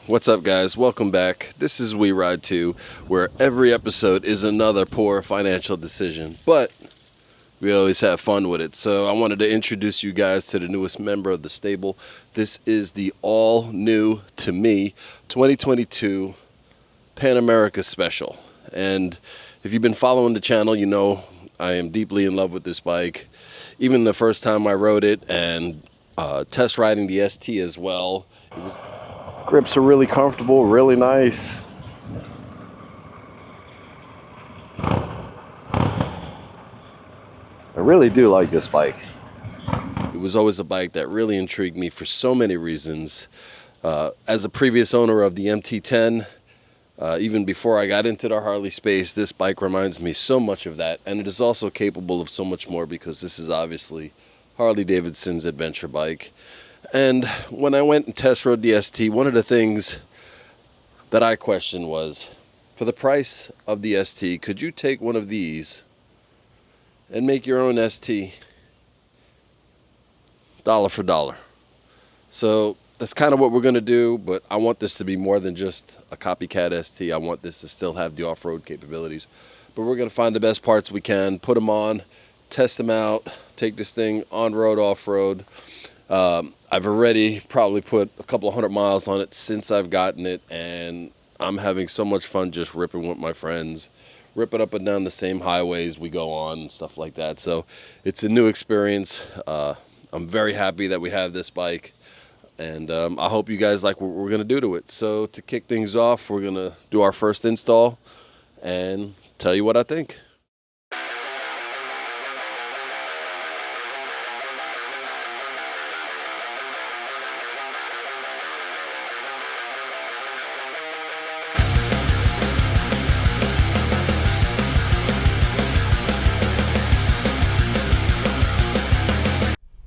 What's up, guys? Welcome back. This is We Ride 2, where every episode is another poor financial decision, but we always have fun with it. So I wanted to introduce you guys to the newest member of the stable. This is the all new to me 2022 Pan America Special. And if you've been following the channel, you know I am deeply in love with this bike. Even the first time I rode it and test riding the ST as well. Grips are really comfortable, really nice. I really do like this bike. It was always a bike that really intrigued me for so many reasons. As a previous owner of the MT10, even before I got into the Harley space, this bike reminds me so much of that. And it is also capable of so much more because this is obviously Harley Davidson's adventure bike. And when I went and test rode the ST, one of the things that I questioned was, for the price of the ST, could you take one of these and make your own ST dollar for dollar? So that's kind of what we're going to do, but I want this to be more than just a copycat ST. I want this to still have the off-road capabilities. But we're going to find the best parts we can, put them on, test them out, take this thing on-road, off-road. I've already probably put a couple of 100 miles on it since I've gotten it, and I'm having so much fun just ripping with my friends, ripping up and down the same highways we go on and stuff like that. So it's a new experience. I'm very happy that we have this bike, and I hope you guys like what we're going to do to it. So to kick things off, we're going to do our first install and tell you what I think.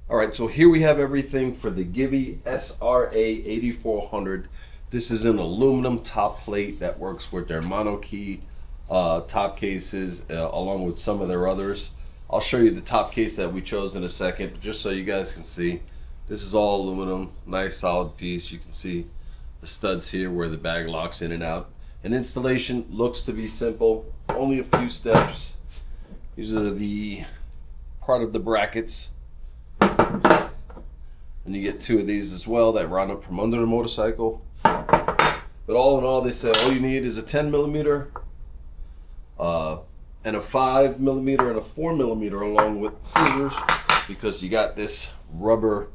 Alright, so here we have everything for the Givi SRA 8400. This is an aluminum top plate that works with their monokey top cases along with some of their others. I'll show you the top case that we chose in a second, just so you guys can see. This is all aluminum, nice solid piece. You can see the studs here where the bag locks in and out. And installation looks to be simple, only a few steps. These are the part of the brackets. And you get two of these as well that run up from under the motorcycle. But all in all, they say all you need is a 10 millimeter and a 5 millimeter and a 4 millimeter along with scissors, because you got this rubber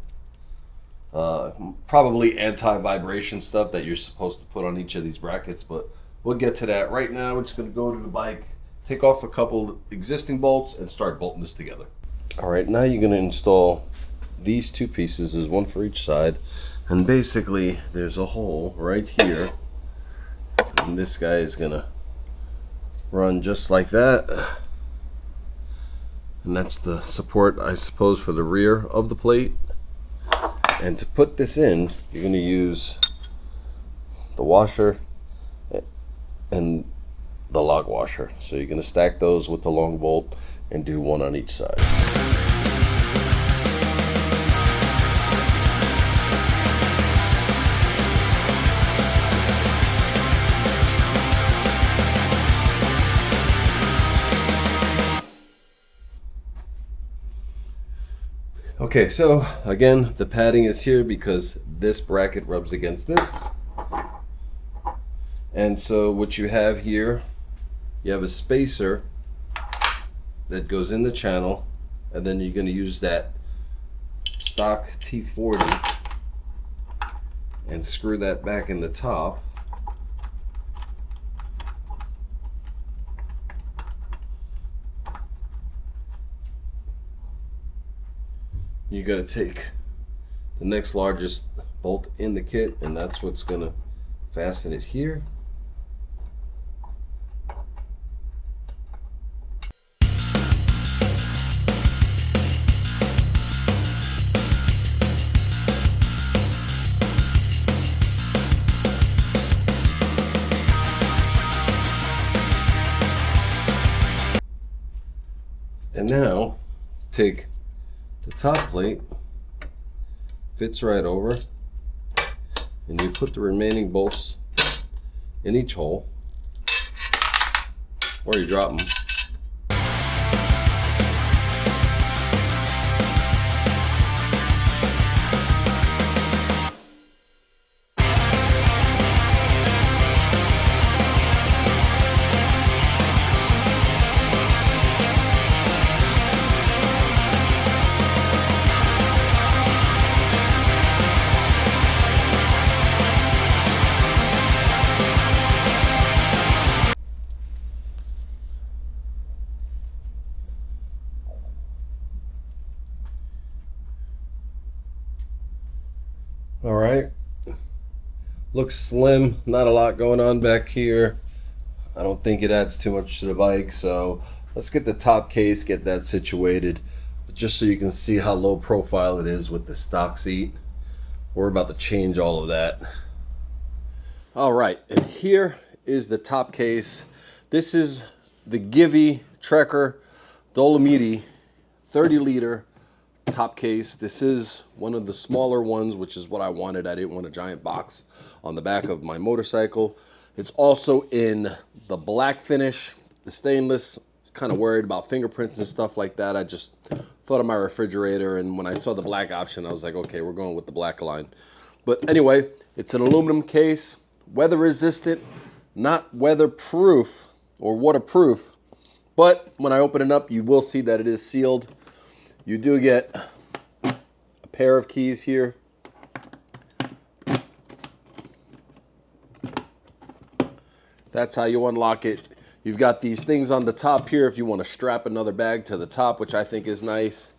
probably anti-vibration stuff that you're supposed to put on each of these brackets, but we'll get to that. Right now we're just going to go to the bike, take off a couple existing bolts and start bolting this together. All right, now you're going to install these two pieces. There's one for each side, and basically there's a hole right here, and this guy is going to run just like that, and that's the support, I suppose, for the rear of the plate. And to put this in, you're going to use the washer and the log washer. So you're going to stack those with the long bolt and do one on each side. Okay, so again, the padding is here because this bracket rubs against this. And so what you have here, you have a spacer that goes in the channel, and then you're going to use that stock T40 and screw that back in the top. You're going to take the next largest bolt in the kit, and that's what's going to fasten it here. And now take the top plate, fits right over, and you put the remaining bolts in each hole, or you drop them. All right, looks slim, not a lot going on back here. I don't think it adds too much to the bike, so let's get the top case, get that situated, just so you can see how low profile it is with the stock seat. We're about to change all of that. All right, and here is the top case. This is the Givi Trekker Dolomiti 30-liter top case. This is one of the smaller ones, which is what I wanted. I didn't want a giant box on the back of my motorcycle. It's also in the black finish, the stainless. Kind of worried about fingerprints and stuff like that. I just thought of my refrigerator, and when I saw the black option, I was like, okay, we're going with the black line. But anyway, it's an aluminum case, weather resistant, not weatherproof or waterproof. But when I open it up, you will see that it is sealed. You do get a pair of keys here. That's how you unlock it. You've got these things on the top here if you want to strap another bag to the top, which I think is nice.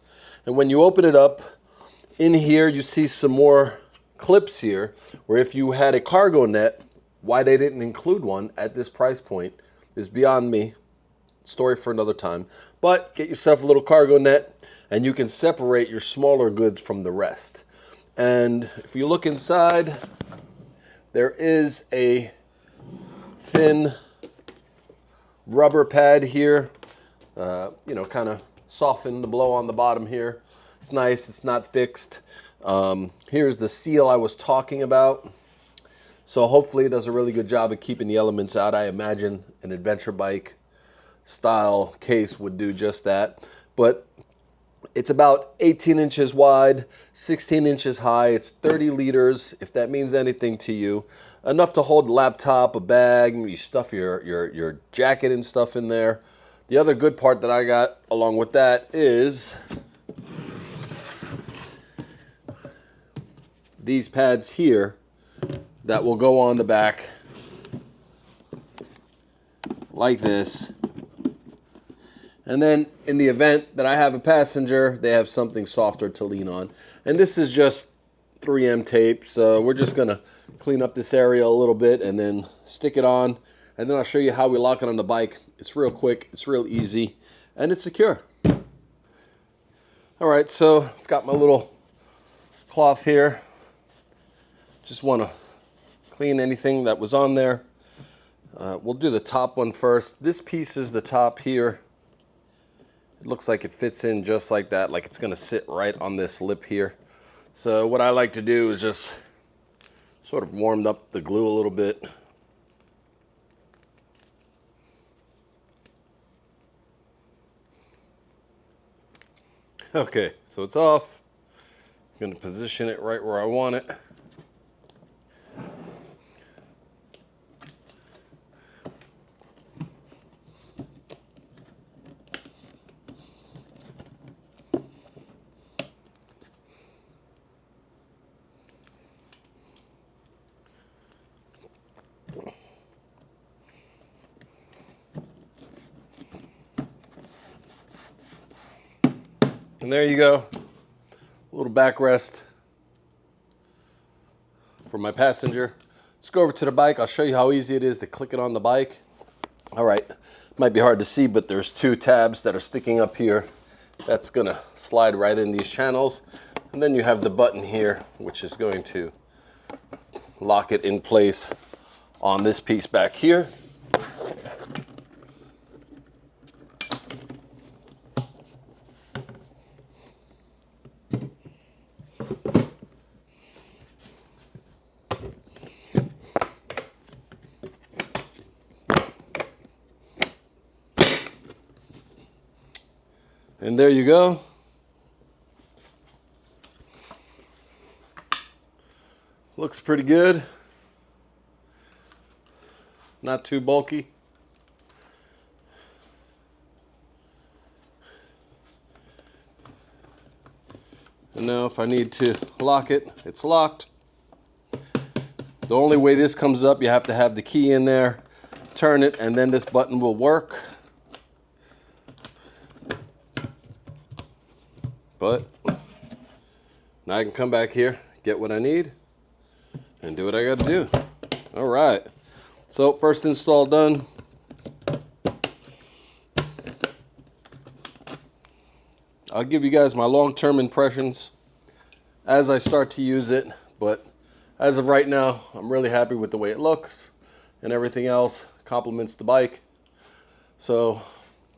And when you open it up, in here you see some more clips here, where if you had a cargo net, why they didn't include one at this price point is beyond me. Story for another time. But get yourself a little cargo net, and you can separate your smaller goods from the rest. And if you look inside, there is a thin rubber pad here, kind of soften the blow on the bottom here. It's nice, it's not fixed. Here's the seal I was talking about. So hopefully it does a really good job of keeping the elements out. I imagine an adventure bike style case would do just that. But it's about 18 inches wide, 16 inches high. It's 30 liters, if that means anything to you. Enough to hold a laptop, a bag, you stuff your jacket and stuff in there. The other good part that I got along with that is these pads here that will go on the back like this. And then in the event that I have a passenger, they have something softer to lean on. And this is just 3M tape, so we're just gonna clean up this area a little bit and then stick it on. And then I'll show you how we lock it on the bike. It's real quick, it's real easy, and it's secure. All right, so I've got my little cloth here. Just wanna clean anything that was on there. We'll do the top one first. This piece is the top here. It looks like it fits in just like that, like it's gonna sit right on this lip here. So what I like to do is just sort of warm up the glue a little bit. Okay, so it's off. I'm gonna position it right where I want it. And there you go, a little backrest for my passenger. Let's go over to the bike. I'll show you how easy it is to click it on the bike. All right, might be hard to see, but there's two tabs that are sticking up here. That's gonna slide right in these channels. And then you have the button here, which is going to lock it in place on this piece back here. And there you go. Looks pretty good. Not too bulky. And now if I need to lock it, it's locked. The only way this comes up, you have to have the key in there, turn it, and then this button will work. But now I can come back here, get what I need, and do what I got to do. All right. So first install done. I'll give you guys my long-term impressions as I start to use it, but as of right now, I'm really happy with the way it looks and everything else. Compliments the bike. So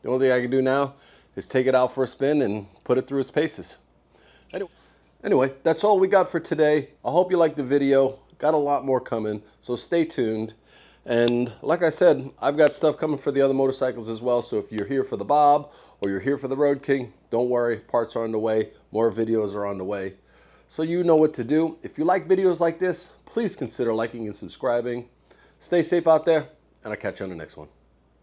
the only thing I can do now is take it out for a spin and put it through its paces. Anyway, that's all we got for today. I hope you liked the video. Got a lot more coming, so stay tuned. And like I said, I've got stuff coming for the other motorcycles as well. So if you're here for the Bob or you're here for the Road King, don't worry, parts are on the way. More videos are on the way. So you know what to do. If you like videos like this, please consider liking and subscribing. Stay safe out there, and I'll catch you on the next one.